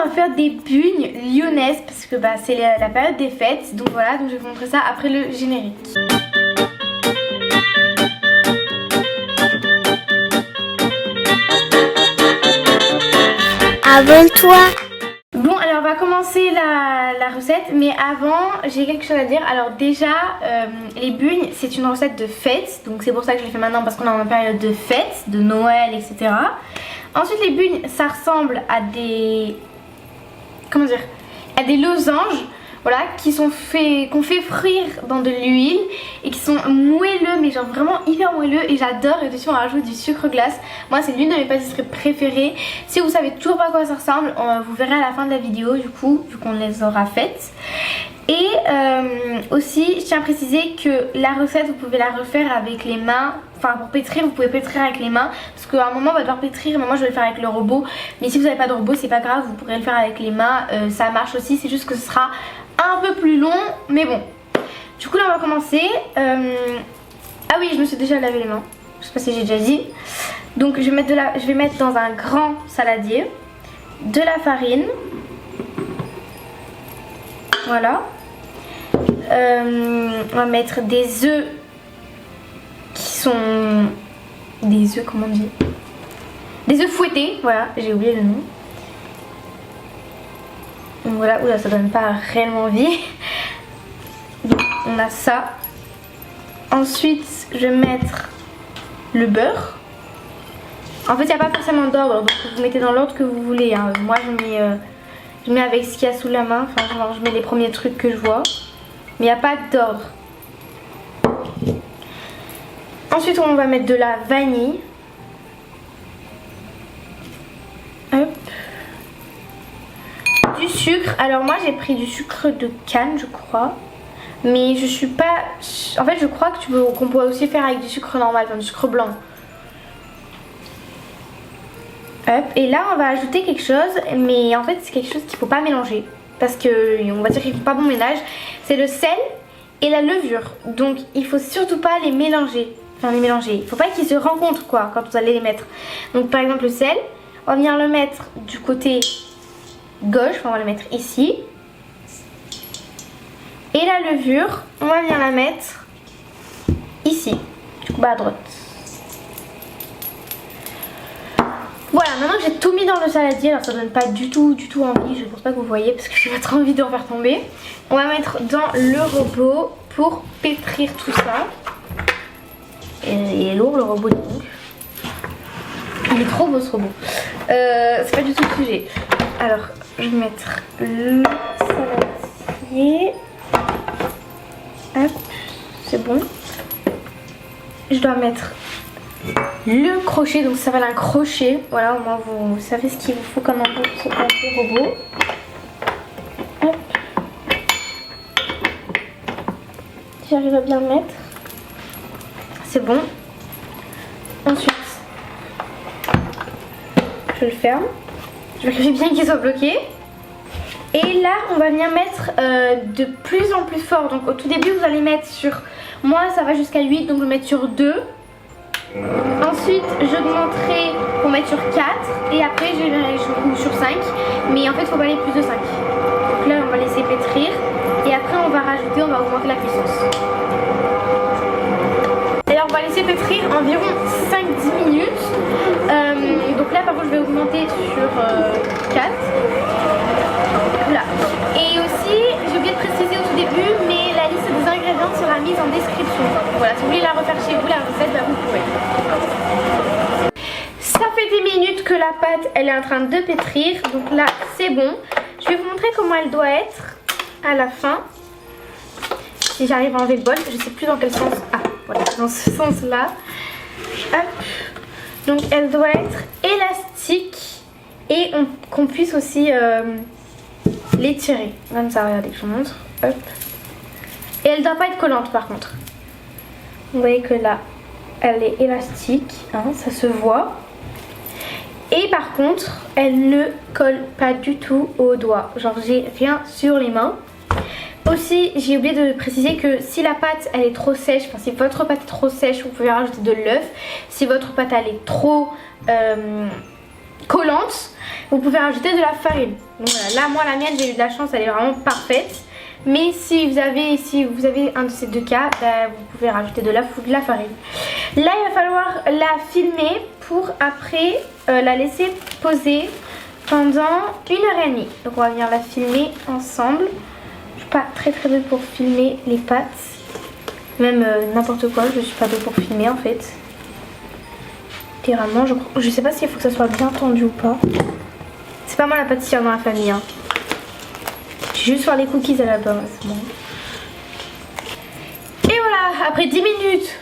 on va faire des bugnes lyonnaises parce que bah, c'est la période des fêtes. Donc voilà, donc je vais vous montrer ça après le générique. Abonne-toi. Bon, alors on va commencer la recette, mais avant j'ai quelque chose à dire. Alors déjà, les bugnes c'est une recette de fête, donc c'est pour ça que je l'ai fait maintenant parce qu'on est en période de fête, de Noël, etc. Ensuite les bugnes ça ressemble à des... comment dire, à des losanges, voilà, qu'on fait frire dans de l'huile et qui sont moelleux, mais genre vraiment hyper moelleux, et j'adore. Et dessus on rajoute du sucre glace. Moi c'est l'une de mes pâtisseries préférées. Si vous savez toujours pas à quoi ça ressemble, vous verrez à la fin de la vidéo du coup, vu qu'on les aura faites. Et aussi je tiens à préciser que la recette vous pouvez la refaire avec les mains. Enfin pour pétrir vous pouvez pétrir avec les mains, parce qu'à un moment on va devoir pétrir, mais moi je vais le faire avec le robot. Mais si vous n'avez pas de robot c'est pas grave, vous pourrez le faire avec les mains, ça marche aussi. C'est juste que ce sera un peu plus long, mais bon. Du coup là on va commencer. Ah oui, je me suis déjà lavé les mains, je sais pas si j'ai déjà dit. Donc je vais mettre dans un grand saladier de la farine. Voilà. On va mettre des œufs qui sont... des œufs, comment on dit? Des œufs fouettés, voilà, j'ai oublié le nom. Donc voilà, oula, ça donne pas réellement envie. Donc on a ça. Ensuite, je vais mettre le beurre. En fait, il n'y a pas forcément d'ordre, donc vous mettez dans l'ordre que vous voulez. Hein. Moi, je mets avec ce qu'il y a sous la main. Enfin, genre, je mets les premiers trucs que je vois. Mais il n'y a pas d'ordre. Ensuite, on va mettre de la vanille. Hop. Du sucre. Alors moi, j'ai pris du sucre de canne, je crois. Mais je suis pas... En fait, je crois qu'on pourrait aussi faire avec du sucre normal, enfin du sucre blanc. Hop. Et là, on va ajouter quelque chose. Mais en fait, c'est quelque chose qu'il ne faut pas mélanger. Parce que, on va dire qu'il ne faut pas bon ménage. C'est le sel et la levure. Donc, il faut surtout pas les mélanger. Enfin, les mélanger. Il ne faut pas qu'ils se rencontrent, quoi, quand vous allez les mettre. Donc, par exemple, le sel, on va venir le mettre du côté gauche. Enfin, on va le mettre ici. Et la levure, on va venir la mettre ici. Du coup, bah, à droite. Voilà, maintenant que j'ai tout mis dans le saladier, alors ça donne pas du tout envie, je pense pas que vous voyez parce que j'ai pas trop envie d'en faire tomber. On va mettre dans le robot pour pétrir tout ça. Et il est lourd le robot donc. Il est trop beau ce robot. C'est pas du tout le sujet. Alors, je vais mettre le saladier. Hop, c'est bon. Je dois mettre le crochet, donc ça s'appelle un crochet. Voilà, au moins vous savez ce qu'il vous faut comme un robot. Hop. J'arrive à bien le mettre. C'est bon. Ensuite, je le ferme. Je vérifie bien qu'il soit bloqué. Et là, on va venir mettre de plus en plus fort. Donc au tout début, vous allez mettre sur... Moi, ça va jusqu'à 8, donc je vais mettre sur 2. Ensuite j'augmenterai pour mettre sur 4 et après je vais sur 5, mais en fait il faut pas aller plus de 5. Donc là on va laisser pétrir et après on va rajouter, on va augmenter la puissance. Alors on va laisser pétrir environ 5-10 minutes. Donc là par contre je vais augmenter sur 4. Voilà. Et aussi j'ai oublié de préciser au tout début, mais la liste des ingrédients sera mise en description. Voilà, si vous voulez la refaire chez vous, la recette, bah, vous pouvez. Ça fait 10 minutes que la pâte elle est en train de pétrir, donc là c'est bon. Je vais vous montrer comment elle doit être à la fin. Si j'arrive à enlever le bol, je sais plus dans quel sens. Ah voilà, dans ce sens là. Hop. Donc elle doit être élastique et qu'on puisse aussi l'étirer. Comme ça, regardez, je vous montre. Hop. Et elle doit pas être collante par contre. Vous voyez que là elle est élastique, hein, ça se voit. Et par contre elle ne colle pas du tout aux doigts. Genre j'ai rien sur les mains. Aussi j'ai oublié de préciser que si la pâte elle est trop sèche, enfin si votre pâte est trop sèche, vous pouvez rajouter de l'œuf. Si votre pâte elle est trop collante, vous pouvez rajouter de la farine. Donc voilà, là moi la mienne j'ai eu de la chance, elle est vraiment parfaite. Mais si vous avez un de ces deux cas, bah, vous pouvez rajouter de la farine. Là il va falloir la filmer pour après la laisser poser pendant 1h30. Donc on va venir la filmer ensemble. Je suis pas très douée pour filmer les pâtes. Même n'importe quoi, je suis pas douée pour filmer en fait. Littéralement, je sais pas s'il faut que ça soit bien tendu ou pas. C'est pas moi la pâtissière dans la famille. Hein. J'ai juste faire les cookies à la base. Bon. Et voilà, après 10 minutes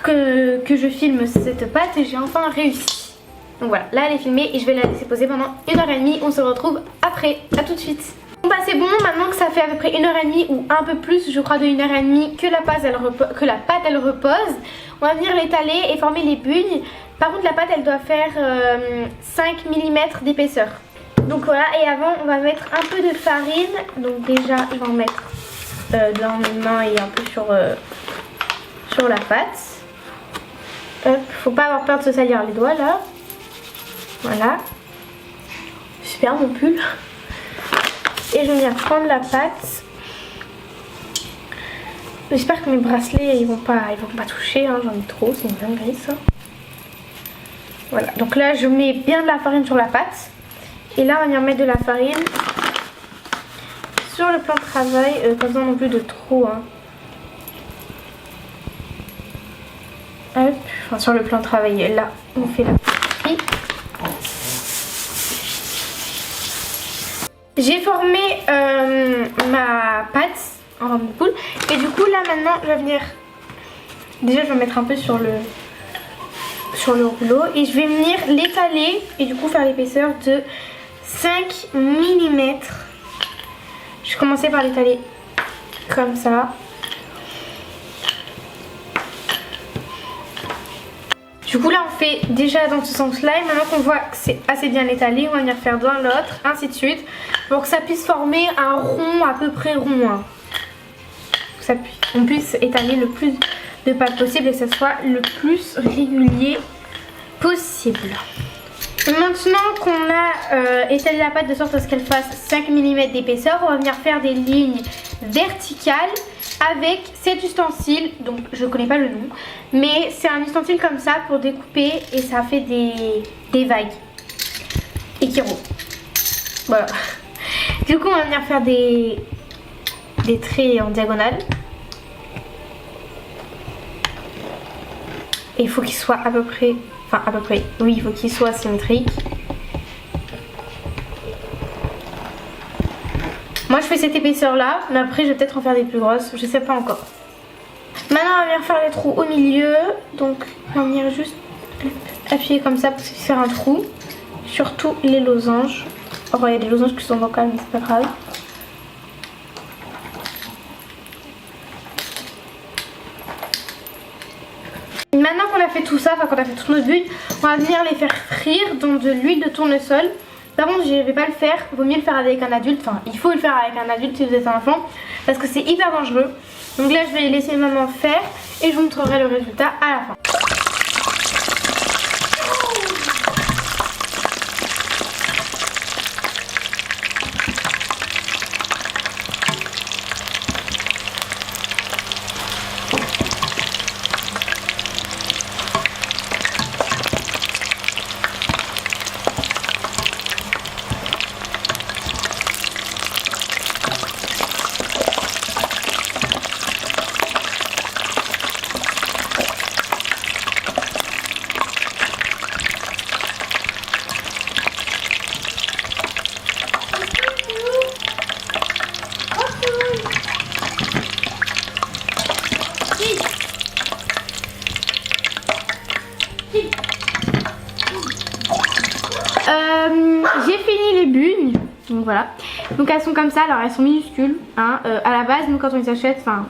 que je filme cette pâte, j'ai enfin réussi. Donc voilà, là elle est filmée et je vais la laisser poser pendant 1h30. On se retrouve après, à tout de suite. Bon bah c'est bon, maintenant que ça fait à peu près 1h30 ou un peu plus, je crois de 1h30 que la pâte elle repose, on va venir l'étaler et former les bugnes. Par contre la pâte elle doit faire 5 mm d'épaisseur. Donc voilà, et avant on va mettre un peu de farine. Donc déjà je vais en mettre dans mes mains et un peu sur la pâte. Hop, faut pas avoir peur de se salir les doigts là. Voilà. Super mon pull. Et je vais venir prendre la pâte. J'espère que mes bracelets ils vont pas toucher, hein. J'en ai trop, c'est une dinguerie ça. Voilà, donc là je mets bien de la farine sur la pâte. Et là on va venir mettre de la farine sur le plan de travail, pas besoin non plus de trop. Hein. Hop, enfin sur le plan de travail, là on fait la partie. J'ai formé ma pâte en forme de poule. Et du coup là maintenant je vais venir, déjà je vais mettre un peu sur le rouleau. Et je vais venir l'étaler et du coup faire l'épaisseur de 5 mm. Je vais commencer par l'étaler comme ça. Du coup là on fait déjà dans ce sens là et maintenant qu'on voit que c'est assez bien étalé, on va venir faire dans l'autre, ainsi de suite, pour que ça puisse former un rond à peu près rond. Hein. On puisse étaler le plus de pâte possible et que ça soit le plus régulier possible. Maintenant qu'on a étalé la pâte de sorte à ce qu'elle fasse 5 mm d'épaisseur, on va venir faire des lignes verticales avec cet ustensile. Donc je connais pas le nom, mais c'est un ustensile comme ça pour découper et ça fait des vagues et qui roulent. Voilà. Du coup on va venir faire des traits en diagonale. Et il faut qu'il soit à peu près, oui il faut qu'il soit symétrique. Moi je fais cette épaisseur là, mais après je vais peut-être en faire des plus grosses, je sais pas encore. Maintenant on va venir faire les trous au milieu, donc on va venir juste appuyer comme ça pour se faire un trou. Surtout les losanges. Oh il y a des losanges qui sont vocales mais c'est pas grave. Maintenant qu'on a fait tout ça, enfin qu'on a fait toutes nos bulles, on va venir les faire frire dans de l'huile de tournesol. Par contre je ne vais pas le faire, il vaut mieux le faire avec un adulte, enfin il faut le faire avec un adulte si vous êtes un enfant, parce que c'est hyper dangereux. Donc là je vais laisser maman faire et je vous montrerai le résultat à la fin. J'ai fini les bugnes, donc voilà. Donc elles sont comme ça, alors elles sont minuscules. Hein. À la base, nous quand on les achète, enfin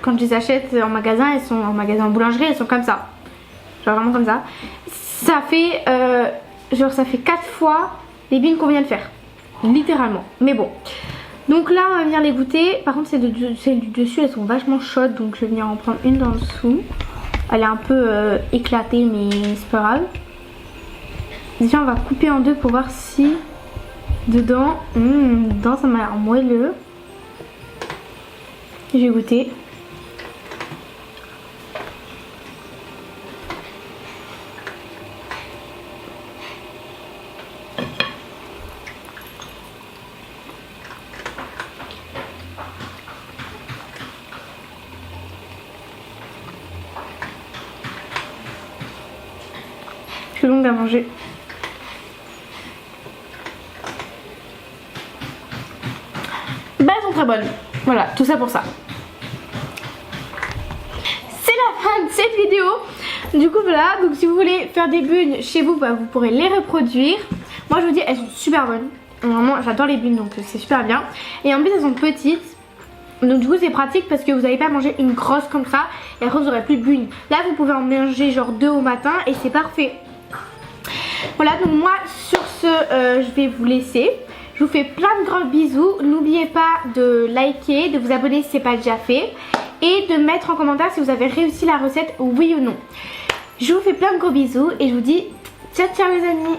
quand je les achète en magasin, elles sont en magasin en boulangerie, elles sont comme ça. Genre vraiment comme ça. Ça fait genre ça fait 4 fois les bugnes qu'on vient de faire. Littéralement. Mais bon. Donc là on va venir les goûter. Par contre celles du dessus elles sont vachement chaudes, donc je vais venir en prendre une d'en dessous. Elle est un peu éclatée mais c'est pas grave. Déjà on va couper en deux pour voir si dedans, dedans ça m'a l'air moelleux. Je vais goûter. Je suis longue à manger. Bah elles sont très bonnes. Voilà, tout ça pour ça. C'est la fin de cette vidéo. Du coup voilà, donc si vous voulez faire des buns chez vous, bah, vous pourrez les reproduire. Moi je vous dis, elles sont super bonnes. Vraiment, j'adore les buns, donc c'est super bien. Et en plus elles sont petites. Donc du coup c'est pratique parce que vous n'allez pas manger une grosse comme ça et après vous n'aurez plus de buns. Là vous pouvez en manger genre 2 au matin et c'est parfait. Voilà, donc moi sur ce je vais vous laisser. Je vous fais plein de gros bisous. N'oubliez pas de liker, de vous abonner si ce n'est pas déjà fait et de mettre en commentaire si vous avez réussi la recette, oui ou non. Je vous fais plein de gros bisous et je vous dis ciao ciao les amis.